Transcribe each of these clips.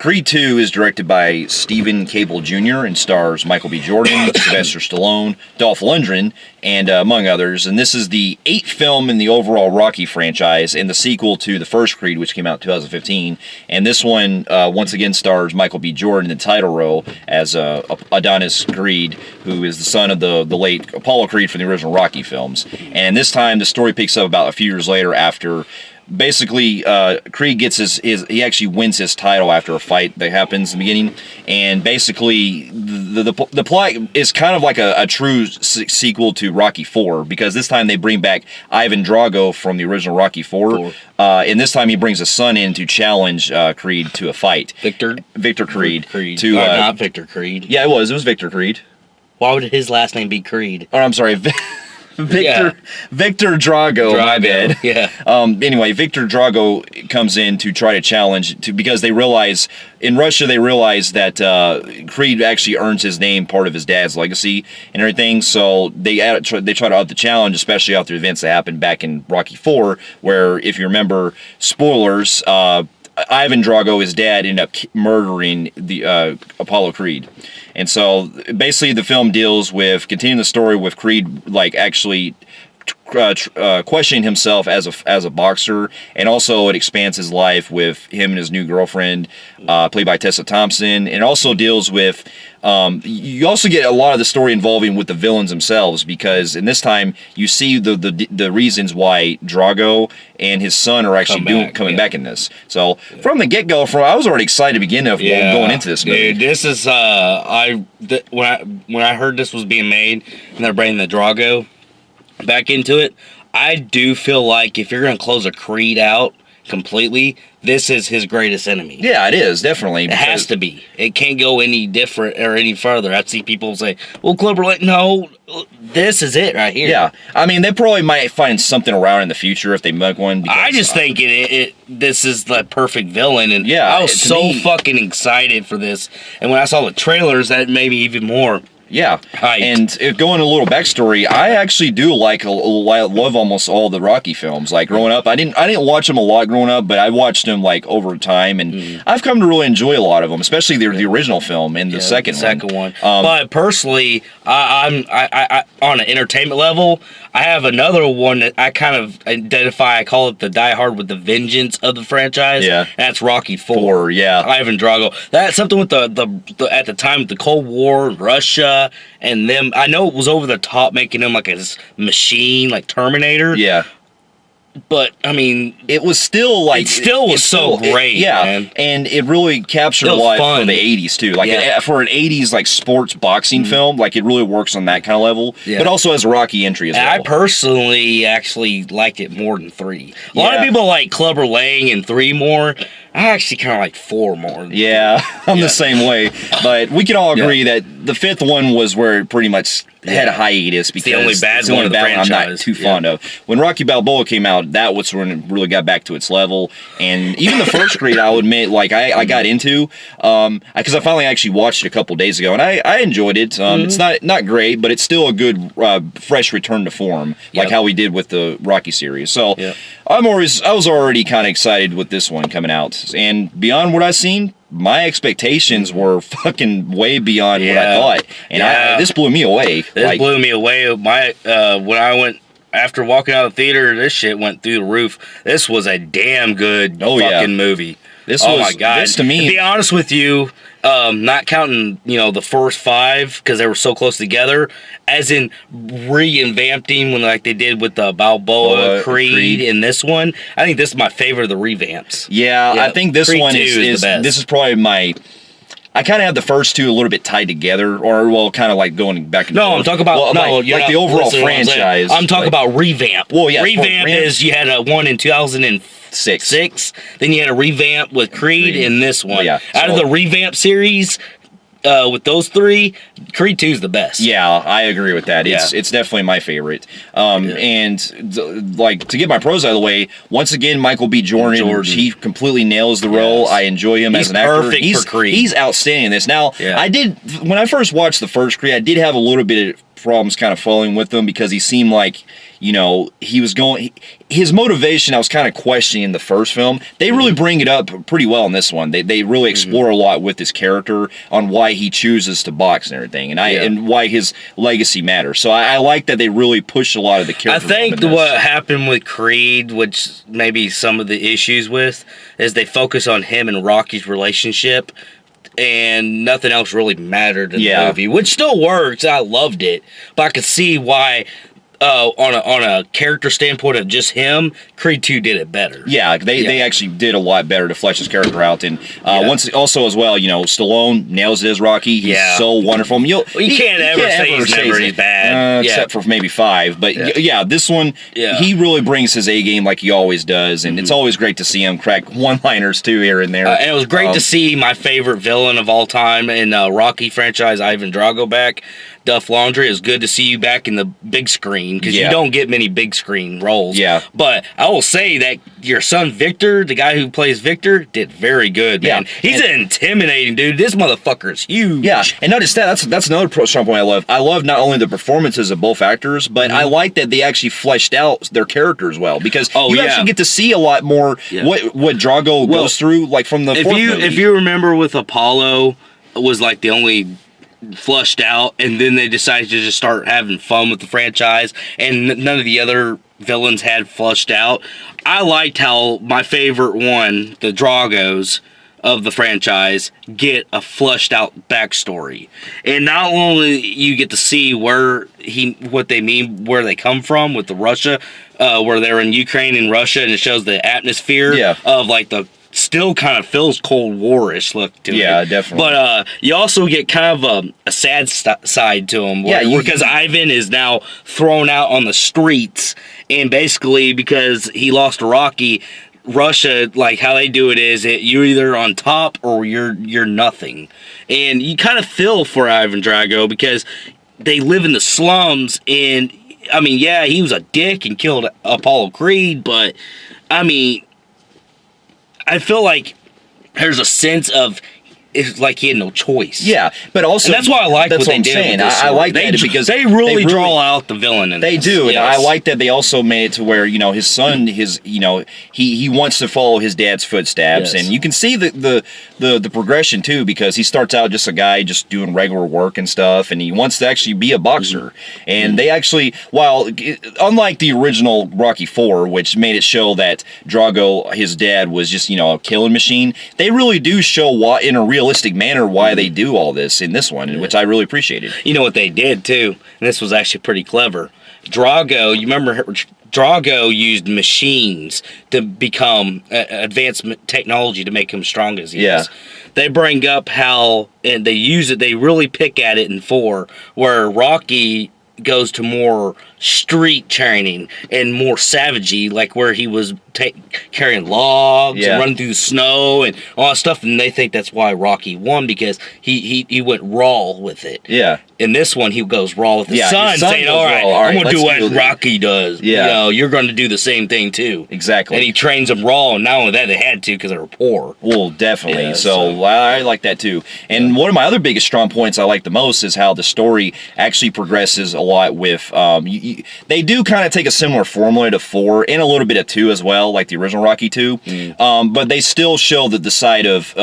Creed 2 is directed by Stephen Cable Jr. and stars Michael B. Jordan, Sylvester Stallone, Dolph Lundgren, and among others. And this is the 8th film in the overall Rocky franchise and the sequel to the first Creed, which came out in 2015. And this one, once again, stars Michael B. Jordan in the title role as Adonis Creed, who is the son of the late Apollo Creed from the original Rocky films. And this time, the story picks up about a few years later after... Basically, Creed gets he actually wins his title after a fight that happens in the beginning, and basically the plot is kind of like a true sequel to Rocky 4, because this time they bring back Ivan Drago from the original Rocky 4, and this time he brings a son in to challenge Creed to a fight. Victor Creed. Not Victor Creed. Yeah, it was Victor Creed. Why would his last name be Creed? Oh, I'm sorry. Victor Drago, my bad. Yeah. Anyway, Victor Drago comes in to try to challenge because they realize in Russia that Creed actually earns his name part of his dad's legacy and everything. So they try to up the challenge, especially after events that happened back in Rocky 4, where if you remember, spoilers, Ivan Drago, his dad, ended up murdering the Apollo Creed. And so basically the film deals with continuing the story with Creed actually questioning himself as a boxer, and also it expands his life with him and his new girlfriend, played by Tessa Thompson. And it also deals with you also get a lot of the story involving with the villains themselves, because in this time you see the reasons why Drago and his son are actually coming back in this. So from the get-go, I was already excited to begin going into this movie. Dude, this is when I heard this was being made and they're bringing the Drago back into it, I do feel like if you're going to close a Creed out completely, this is his greatest enemy. Yeah, it is, definitely. It has to be. It can't go any different or any further. I see people say, well, Clubber, no, this is it right here. Yeah. I mean, they probably might find something around in the future if they make one. I just think this is the perfect villain, and yeah, I was fucking excited for this. And when I saw the trailers, that made me even more. Yeah, hyped. And going a little backstory, I actually do love almost all the Rocky films. Like growing up, I didn't watch them a lot growing up, but I watched them over time, and I've come to really enjoy a lot of them, especially the original film and the second one. But personally, I'm on an entertainment level, I have another one that I kind of identify. I call it the Die Hard with the Vengeance of the franchise. Yeah, that's Rocky 4. Yeah, Ivan Drago. That's something with the at the time with the Cold War, Russia, and them. I know it was over the top, making him like a machine, like Terminator. Yeah. But I mean, it was still like it was so great, man. And it really captured a lot for the '80s too. Like for an '80s like sports boxing film, like it really works on that kind of level. Yeah. But also as a Rocky entry as well. I personally actually liked it more than 3. A lot of people like Clubber Lang and 3 more. I actually kind of like 4 more. Yeah, I'm the same way. But we can all agree that the 5th one was where it pretty much had a hiatus, because it's the only bad one of the franchise. I'm not too fond of. When Rocky Balboa came out, that was when it really got back to its level. And even the first Creed, I'll admit, like I got into, because I finally actually watched it a couple days ago, and I enjoyed it. It's not great, but it's still a good fresh return to form, like how we did with the Rocky series. So I was already kind of excited with this one coming out. And beyond what I've seen, my expectations were fucking way beyond what I thought. And this blew me away. This blew me away. My when I went, after walking out of the theater, this shit went through the roof. This was a damn good fucking movie. My God. This to me, to be honest with you, not counting, the first 5 because they were so close together, as in revamping when like they did with the Balboa, Creed, and this one. I think this is my favorite of the revamps. Yeah, I think this Creed one is the best. This is probably my. I kind of have the first 2 a little bit tied together, or kind of like going back and forth. I'm talking about like the overall franchise. I'm talking about revamp. Well, yeah, revamp is you had a one in 2006. Then you had a revamp with Creed and this one. Well, out of the revamp series, with those 3, Creed 2 is the best. Yeah, I agree with that. It's definitely my favorite. And like to get my pros out of the way, once again, Michael B. Jordan. He completely nails the role. I enjoy him as an actor. Perfect for Creed. He's outstanding in this. Now, I did when I first watched the first Creed, I did have a little bit of problems kind of following with him because he seemed like, he was going. His motivation, I was kind of questioning in the first film. They really bring it up pretty well in this one. They really explore a lot with his character on why he chooses to box and everything, and why his legacy matters. So I like that they really push a lot of the character. I think what happened with Creed, which maybe some of the issues with, is they focus on him and Rocky's relationship, and nothing else really mattered in the movie, which still works. I loved it, but I could see why. On a character standpoint of just him, Creed 2 did it better. Yeah, they actually did a lot better to flesh his character out. And once also as well, Stallone nails it as Rocky. He's so wonderful. You can't ever say he's bad. Except for maybe 5. But this one, he really brings his A game like he always does. And it's always great to see him crack one-liners too here and there. And it was great to see my favorite villain of all time in Rocky franchise, Ivan Drago, back. Duff Laundrie, is good to see you back in the big screen because you don't get many big screen roles. Yeah. But I will say that your son Victor, the guy who plays Victor, did very good, man. He's an intimidating dude. This motherfucker is huge. Yeah, and notice that's another strong point I love. I love not only the performances of both actors, but I like that they actually fleshed out their characters well because you actually get to see a lot more what Drago goes through, like from the fourth movie. If you remember with Apollo, was like the only flushed out, and then they decided to just start having fun with the franchise, and none of the other villains had flushed out. I liked how my favorite one, the Dragos of the franchise, get a flushed out backstory, and not only you get to see what they mean, where they come from with the Russia, where they're in Ukraine and Russia, and it shows the atmosphere of like the still kind of feels Cold War-ish look to it. Yeah, definitely. But you also get kind of a sad side to him. Because Ivan is now thrown out on the streets. And basically, because he lost to Rocky, Russia, like how they do it is you're either on top or you're nothing. And you kind of feel for Ivan Drago because they live in the slums. And, I mean, he was a dick and killed Apollo Creed. But, I mean, I feel like there's a sense of it's like he had no choice. Yeah, but also and that's why I like what they did. I like that because they really draw out the villain. In they this. do, and I like that they also made it to where his son, he wants to follow his dad's footsteps, and you can see the progression too because he starts out just a guy just doing regular work and stuff, and he wants to actually be a boxer. And they actually, unlike the original Rocky IV, which made it show that Drago, his dad, was just a killing machine, they really do show why in a realistic manner why they do all this in this one, which I really appreciated. You know what they did too, and this was actually pretty clever. Drago, you remember Drago used machines to become advanced technology to make him strong as he is. They bring up how, and they use it, they really pick at it in 4, where Rocky goes to more street training and more savagey, like where he was carrying logs and running through the snow and all that stuff, and they think that's why Rocky won because he went raw with it. In this one, he goes raw with his son, saying, all right, I'm going to do what Rocky does. You're going to do the same thing too. Exactly. And he trains them raw, and not only that, they had to because they were poor. Well, definitely. So I like that too. And one of my other biggest strong points I like the most is how the story actually progresses a lot with, they do kind of take a similar formula to 4 and a little bit of 2 as well, like the original Rocky 2. But they still show the side of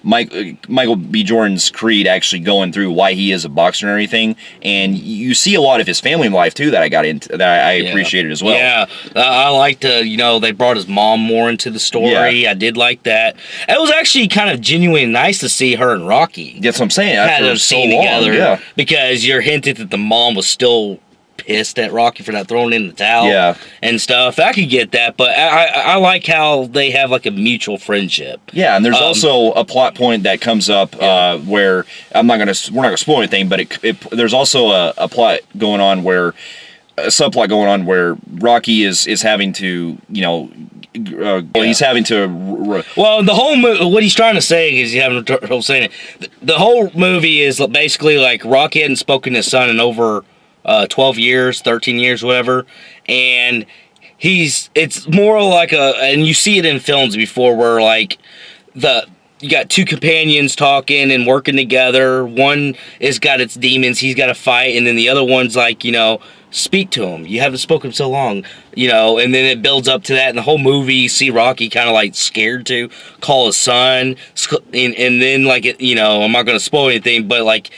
Michael B. Jordan's Creed actually going through why he is a boxer and everything, and you see a lot of his family life too that I got into, that I appreciated as well. I liked they brought his mom more into the story. I did like that. It was actually kind of genuinely nice to see her and Rocky. That's what I'm saying. Had them seen together because you're hinted that the mom was still pissed at Rocky for not throwing in the towel and stuff. I could get that, but I like how they have like a mutual friendship. Yeah, and there's also a plot point that comes up where we're not gonna spoil anything, but there's also a plot going on where a subplot going on where Rocky is having to he's having to. Well, the whole what he's trying to say is he's having trouble saying it. The whole movie is basically like Rocky hadn't spoken to his son in over 12 years, 13 years, whatever, and it's more like and you see it in films before where like you got two companions talking and working together. One has got its demons, he's got to fight, and then the other one's like, speak to him. You haven't spoken so long, and then it builds up to that. And the whole movie, you see Rocky kind of like scared to call his son, and then like I'm not gonna spoil anything, but like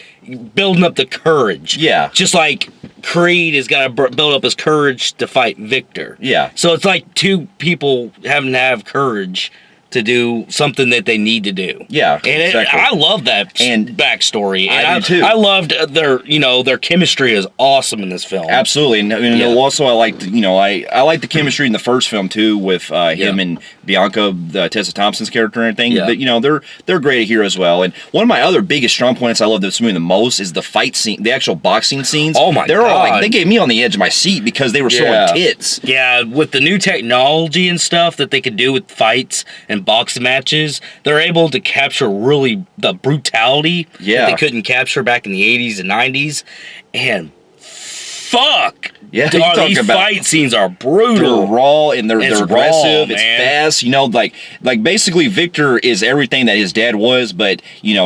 building up the courage. Yeah. Just like Creed has got to build up his courage to fight Victor. Yeah. So it's like two people having to have courage to do something that they need to do. Yeah, and exactly. I love that and backstory. And I do too. I loved their chemistry is awesome in this film. Absolutely, and also I liked I liked the chemistry in the first film too with him and Bianca, Tessa Thompson's character and everything. Yeah. But they're great here as well. And one of my other biggest strong points I love this movie the most is the fight scene, the actual boxing scenes. Oh my God, all like they gave me on the edge of my seat because they were so intense. Yeah, with the new technology and stuff that they could do with fights and boxing matches, they're able to capture really the brutality that they couldn't capture back in the 80s and 90s. And fuck! Yeah, these fight scenes are brutal. They're raw and they're aggressive. Raw, it's fast. Like basically Victor is everything that his dad was, but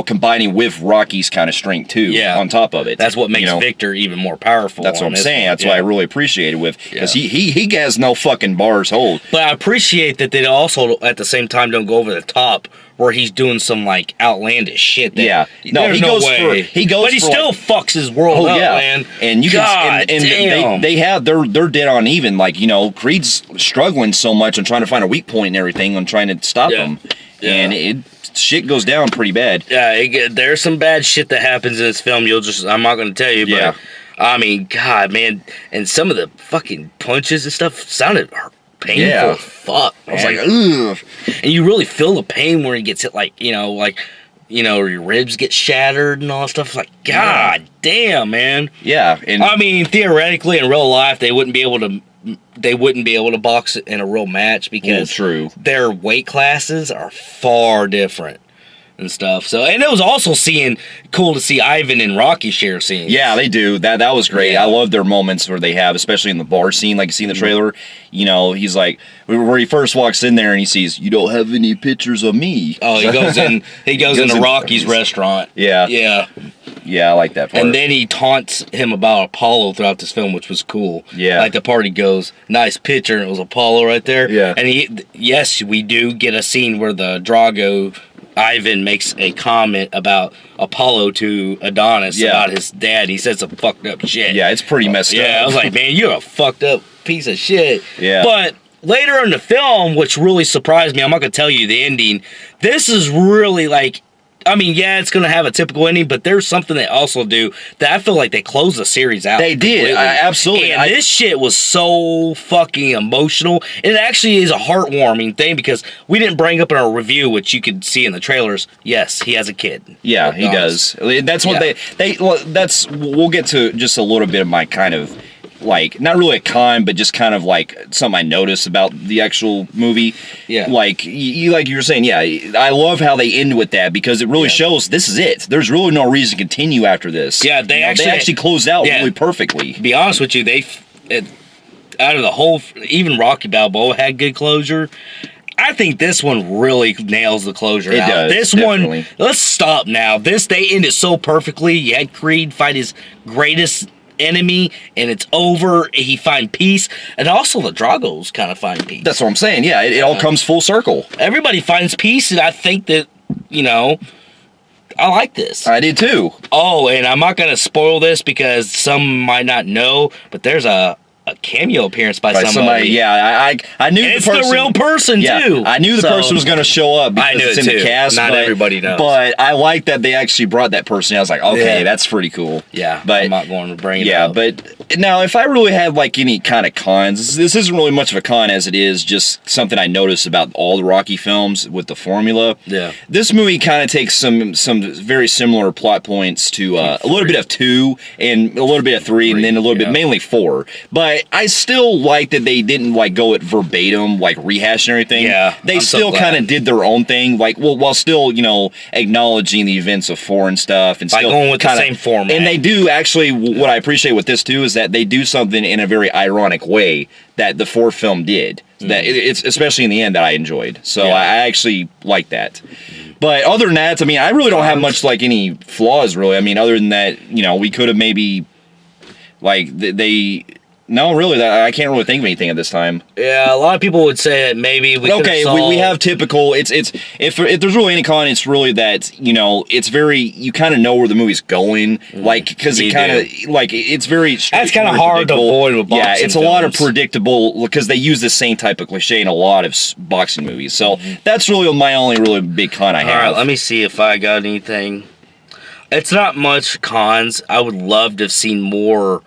combining with Rocky's kind of strength too. Yeah. On top of it, that's what makes Victor even more powerful. That's what I'm saying. That's why I really appreciate it with because he has no fucking bars hold. But I appreciate that they also at the same time don't go over the top where he's doing some like outlandish shit. That, he goes but he still fucks his world up, man. And you God can, they're dead on even. Like Creed's struggling so much and trying to find a weak point and everything and trying to stop him, and shit goes down pretty bad. Yeah, there's some bad shit that happens in this film. I'm not going to tell you, but I mean, God, man, and some of the fucking punches and stuff sounded painful. Yeah. Fuck, man. I was like, ugh. And you really feel the pain where he gets hit, your ribs get shattered and all that stuff. Like, God damn, man. Yeah, and I mean, theoretically, in real life, they wouldn't be able to box in a real match because their weight classes are far different and stuff. So, and it was also cool to see Ivan and Rocky share scenes. Yeah, they do. That was great. Yeah. I love their moments where they have, especially in the bar scene, like you see in the trailer. He's like, where he first walks in there and he sees, "You don't have any pictures of me." Oh, he goes in. He goes into Rocky's restaurant. Yeah. I like that part. And then he taunts him about Apollo throughout this film, which was cool. Yeah. Like the party goes, "Nice picture," and it was Apollo right there. Yeah. And yes, we do get a scene where the Drago Ivan makes a comment about Apollo to Adonis about his dad. He said some fucked up shit. Yeah, it's pretty messed up. Yeah, I was like, man, you're a fucked up piece of shit. Yeah. But later in the film, which really surprised me, I'm not going to tell you the ending. This is really like, I mean, yeah, it's going to have a typical ending, but there's something they also do that I feel like they closed the series out. They did, absolutely. And this shit was so fucking emotional. And it actually is a heartwarming thing because we didn't bring up in our review, which you could see in the trailers. Yes, he has a kid. Yeah, he does. That's what we'll get to just a little bit of my kind of, like, not really a con, but just kind of like something I noticed about the actual movie. Yeah. Like you were saying, I love how they end with that because it really shows this is it. There's really no reason to continue after this. Yeah, they actually closed out really perfectly. To be honest with you, out of the whole, even Rocky Balboa had good closure. I think this one really nails the closure. It does. This definitely. one, let's stop now. They ended so perfectly. You had Creed fight his greatest enemy, and it's over. He find peace, and also the Dragos kind of find peace. That's what I'm saying. Yeah, it all comes full circle. Everybody finds peace, and I think that I like this. I did too. Oh, and I'm not gonna spoil this because some might not know, but there's a cameo appearance by somebody. Yeah, I knew and the it's person. The real person too. I knew the person was going to show up because I knew it's in too. the cast. Not everybody knows. But I like that they actually brought that person. I was like, okay, that's pretty cool. Yeah, but I'm not going to bring it up. But now if I really had like any kind of cons, this isn't really much of a con as it is just something I noticed about all the Rocky films with the formula. Yeah, this movie kind of takes some very similar plot points to a little bit of 2 and a little bit of 3 and then a little bit mainly 4. But I still like that they didn't like go at verbatim, like rehashing everything. Yeah, they still kind of did their own thing, like while still acknowledging the events of 4 and stuff, and by still going with the same format. And they do actually. What I appreciate with this too is that they do something in a very ironic way that the 4th film did. that it's especially in the end that I enjoyed. So Yeah. I actually like that. But other than that, I mean, I really don't have much like any flaws really. I mean, other than that, you know, we could have maybe like they. No, really, I can't really think of anything at this time. Yeah, a lot of people would say that maybe we Okay, we have typical. It's if there's really any con, it's really that, you know, it's very, you kind of know where the movie's going, like, because it kind of like it's very. That's kind of hard to avoid with boxing. Yeah, it's a lot of predictable because they use the same type of cliche in a lot of boxing movies. So that's really my only really big con I have. All right, let me see if I got anything. It's not much cons. I would love to have seen more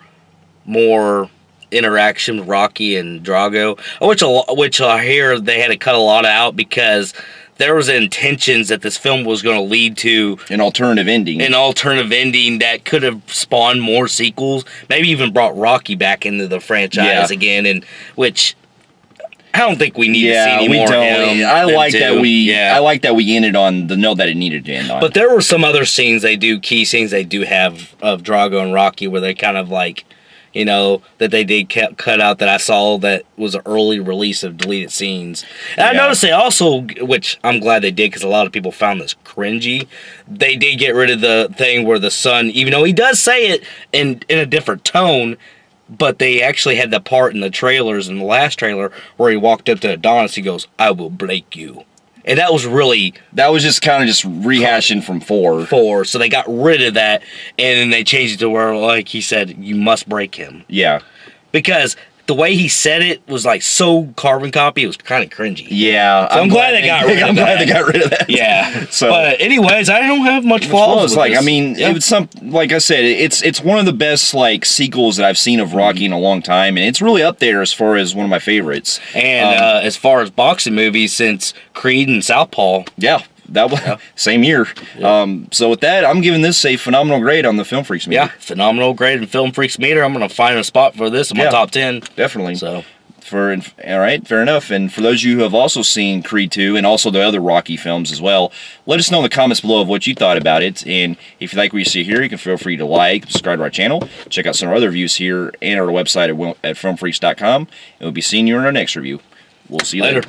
interaction with Rocky and Drago, which I hear they had to cut a lot out because there was intentions that this film was going to lead to an alternative ending that could have spawned more sequels, maybe even brought Rocky back into the franchise again, and which I don't think we need to see anymore. We don't. I like that we ended on the note that it needed to end on. But there were some other scenes key scenes they do have of Drago and Rocky where they kind of like, you know, that they did cut out that I saw that was an early release of deleted scenes. And I noticed they also, which I'm glad they did because a lot of people found this cringy, they did get rid of the thing where the son, even though he does say it in a different tone, but they actually had the part in the trailers, in the last trailer, where he walked up to Adonis, he goes, "I will break you." And that was just kind of just rehashing from 4. So they got rid of that, and then they changed it to where, like he said, you must break him. Yeah. Because the way he said it was like so carbon copy, it was kind of cringy. Yeah. So I'm glad they got rid of that. I'm glad they got rid of that. Yeah. So, but anyways, I don't have much flaws. Like, I mean, it was like I said, it's one of the best like sequels that I've seen of Rocky in a long time, and it's really up there as far as one of my favorites. And as far as boxing movies, since Creed and Southpaw. Yeah. That was same year. Yeah. So with that, I'm giving this a phenomenal grade on the Film Phreeks meter. Yeah, phenomenal grade in Film Phreeks meter. I'm going to find a spot for this in my top 10. Definitely. So, all right, fair enough. And for those of you who have also seen Creed 2 and also the other Rocky films as well, let us know in the comments below of what you thought about it. And if you like what you see here, you can feel free to like, subscribe to our channel, check out some of our other reviews here and our website at filmphreaks.com. And we'll be seeing you in our next review. We'll see you later.